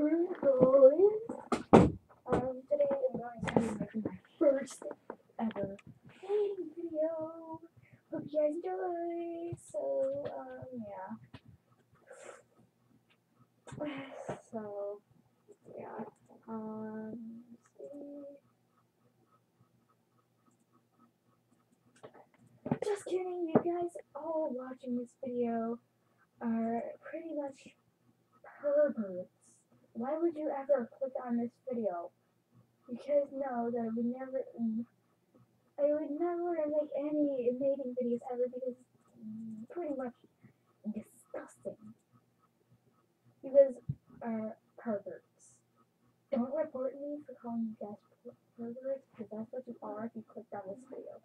Today I'm going to be making my first ever painting video. Hope you guys enjoy. So, yeah. So, yeah. See. Just kidding, you guys all watching this video are pretty much perverts. Why would you ever click on this video? Because no, I would never make any mating videos ever because it's pretty much disgusting. You guys are perverts. Don't report me for calling you guys perverts because that's what you are if you clicked on this video.